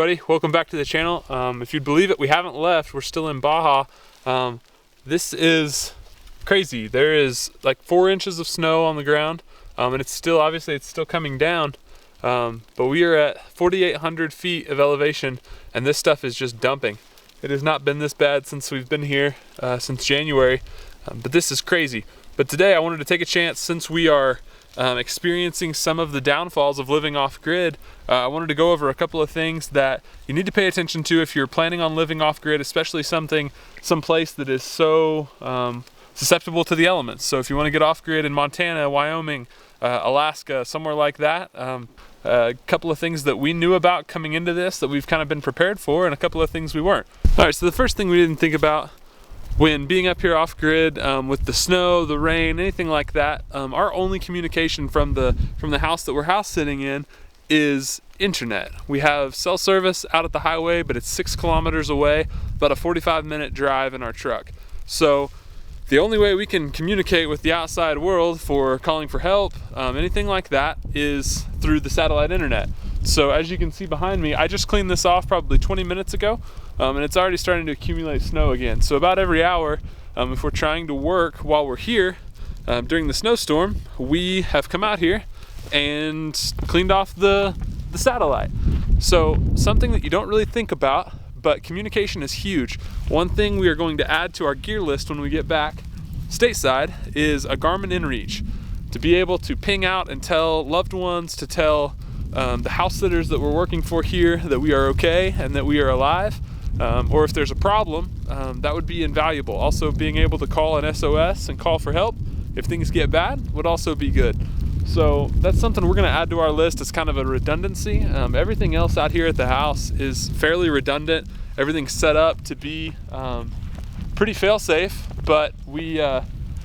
everybody, welcome back to the channel. If you'd believe it, we haven't left. We're still in Baja. This is crazy. There is like 4 inches of snow on the ground, and it's still, obviously it's still coming down, but we are at 4,800 feet of elevation, and this stuff is just dumping. It has not been this bad since we've been here, since January, but this is crazy. But today I wanted to take a chance, since we are experiencing some of the downfalls of living off grid. I wanted to go over a couple of things that you need to pay attention to if you're planning on living off grid, especially some place that is so susceptible to the elements. So if you want to get off grid in Montana, Wyoming, Alaska, somewhere like that, a couple of things that we knew about coming into this that we've kind of been prepared for, and a couple of things we weren't. All right, so the first thing we didn't think about when being up here off grid, with the snow, the rain, anything like that, our only communication from the house that we're house sitting in is internet. We have cell service out at the highway, but it's 6 kilometers away, about a 45-minute drive in our truck. So the only way we can communicate with the outside world for calling for help, anything like that, is through the satellite internet. So as you can see behind me, I just cleaned this off probably 20 minutes ago, and it's already starting to accumulate snow again. So about every hour, if we're trying to work while we're here during the snowstorm, we have come out here and cleaned off the satellite. So something that you don't really think about, but communication is huge. One thing we are going to add to our gear list when we get back stateside is a Garmin InReach, to be able to ping out and tell loved ones, to tell the house sitters that we're working for here that we are okay and that we are alive, or if there's a problem, that would be invaluable. Also, being able to call an SOS and call for help if things get bad would also be good. So that's something we're going to add to our list as kind of a redundancy. Everything else out here at the house is fairly redundant. Everything's set up to be pretty fail-safe, but we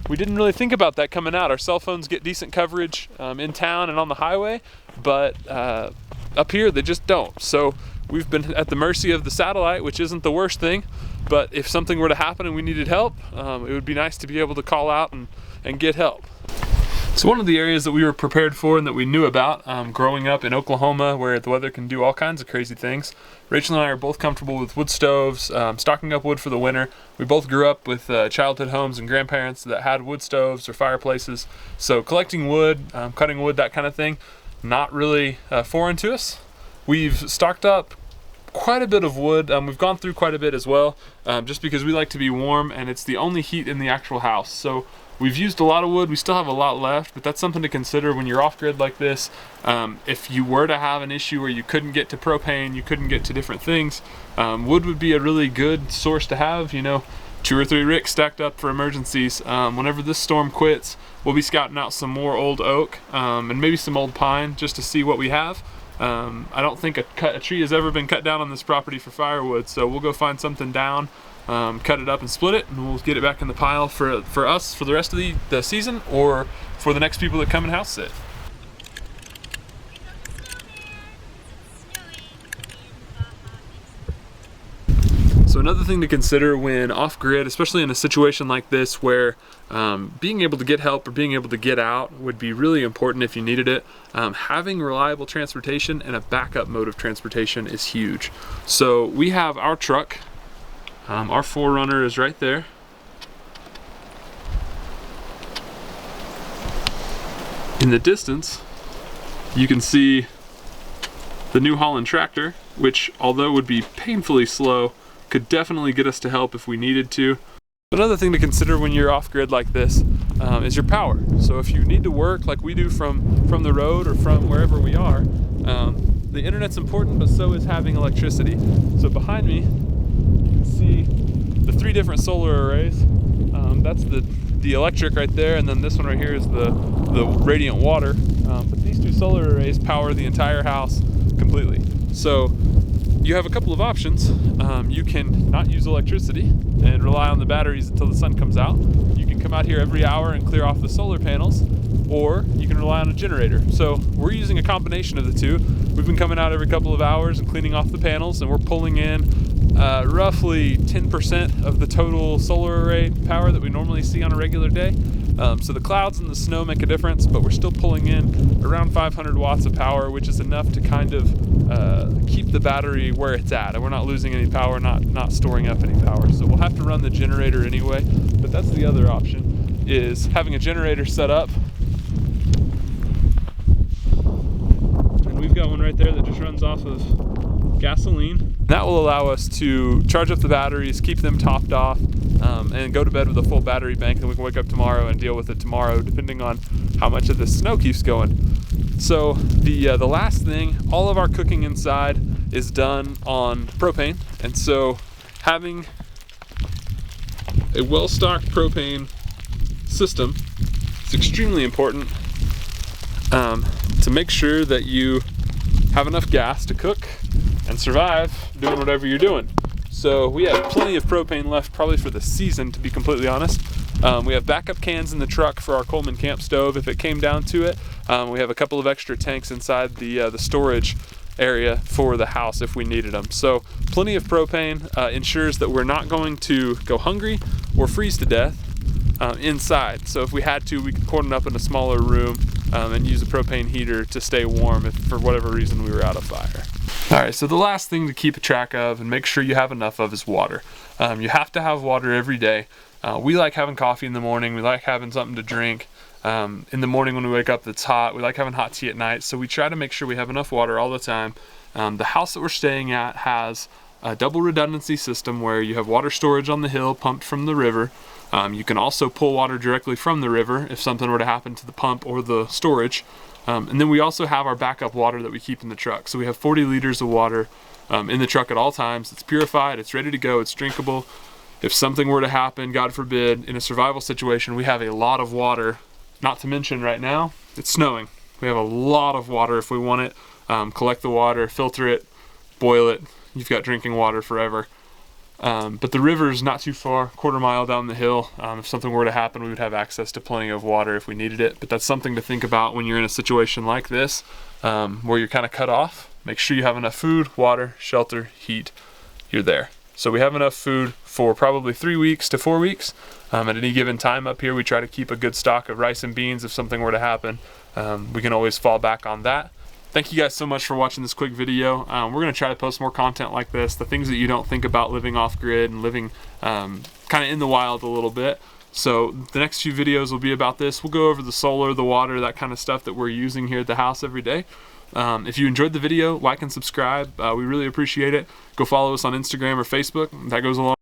didn't really think about that coming out. Our cell phones get decent coverage in town and on the highway, but up here they just don't. So we've been at the mercy of the satellite, which isn't the worst thing, but if something were to happen and we needed help, it would be nice to be able to call out and get help. So one of the areas that we were prepared for and that we knew about growing up in Oklahoma, where the weather can do all kinds of crazy things, Rachel and I are both comfortable with wood stoves, stocking up wood for the winter. We both grew up with childhood homes and grandparents that had wood stoves or fireplaces. So collecting wood, cutting wood, that kind of thing, not really foreign to us. We've stocked up quite a bit of wood. We've gone through quite a bit as well, just because we like to be warm and it's the only heat in the actual house. So we've used a lot of wood. We still have a lot left, but that's something to consider when you're off grid like this. If you were to have an issue where you couldn't get to propane, you couldn't get to different things, wood would be a really good source to have, 2 or 3 ricks stacked up for emergencies. Whenever this storm quits, we'll be scouting out some more old oak and maybe some old pine just to see what we have. I don't think a tree has ever been cut down on this property for firewood, so we'll go find something down, cut it up and split it, and we'll get it back in the pile for us for the rest of the season, or for the next people that come and house sit. So another thing to consider when off-grid, especially in a situation like this where being able to get help or being able to get out would be really important if you needed it, having reliable transportation and a backup mode of transportation is huge. So we have our truck, our 4Runner is right there. In the distance, you can see the New Holland tractor, which, although it would be painfully slow, could definitely get us to help if we needed to. Another thing to consider when you're off grid like this is your power. So if you need to work like we do from the road or from wherever we are, the internet's important, but so is having electricity. So behind me, you can see the 3 different solar arrays. That's the electric right there, and then this one right here is the radiant water. But these 2 solar arrays power the entire house completely. So you have a couple of options. You can not use electricity and rely on the batteries until the sun comes out. You can come out here every hour and clear off the solar panels, or you can rely on a generator. So we're using a combination of the 2. We've been coming out every couple of hours and cleaning off the panels, and we're pulling in roughly 10% of the total solar array power that we normally see on a regular day. So the clouds and the snow make a difference, but we're still pulling in around 500 watts of power, which is enough to kind of keep the battery where it's at, and we're not losing any power, not storing up any power. So we'll have to run the generator anyway, but that's the other option, is having a generator set up. And we've got one right there that just runs off of gasoline. That will allow us to charge up the batteries, keep them topped off, and go to bed with a full battery bank, and we can wake up tomorrow and deal with it tomorrow, depending on how much of the snow keeps going. So the last thing, all of our cooking inside is done on propane, and so having a well-stocked propane system is extremely important to make sure that you have enough gas to cook and survive doing whatever you're doing. So we have plenty of propane left, probably for the season, to be completely honest. We have backup cans in the truck for our Coleman camp stove if it came down to it. We have a couple of extra tanks inside the storage area for the house if we needed them. So plenty of propane ensures that we're not going to go hungry or freeze to death inside. So if we had to, we could cordon up in a smaller room and use a propane heater to stay warm if for whatever reason we were out of fire. All right, so the last thing to keep track of and make sure you have enough of is water. You have to have water every day. We like having coffee in the morning. We like having something to drink. In the morning when we wake up that's hot. We like having hot tea at night. So we try to make sure we have enough water all the time. The house that we're staying at has a double redundancy system where you have water storage on the hill pumped from the river. You can also pull water directly from the river if something were to happen to the pump or the storage. And then we also have our backup water that we keep in the truck. So we have 40 liters of water in the truck at all times. It's purified, it's ready to go, it's drinkable. If something were to happen, God forbid, in a survival situation, we have a lot of water. Not to mention right now, it's snowing. We have a lot of water if we want it. Collect the water, filter it, boil it. You've got drinking water forever. But the river is not too far, quarter mile down the hill. If something were to happen, we would have access to plenty of water if we needed it. But that's something to think about when you're in a situation like this, where you're kind of cut off. Make sure you have enough food, water, shelter, heat. You're there. So we have enough food for probably 3 weeks to 4 weeks. At any given time up here, we try to keep a good stock of rice and beans. If something were to happen, we can always fall back on that. Thank you guys so much for watching this quick video. We're going to try to post more content like this, the things that you don't think about living off grid and living kind of in the wild a little bit. So the next few videos will be about this. We'll go over the solar, the water, that kind of stuff that we're using here at the house every day. If you enjoyed the video, like and subscribe. We really appreciate it. Go follow us on Instagram or Facebook. That goes along.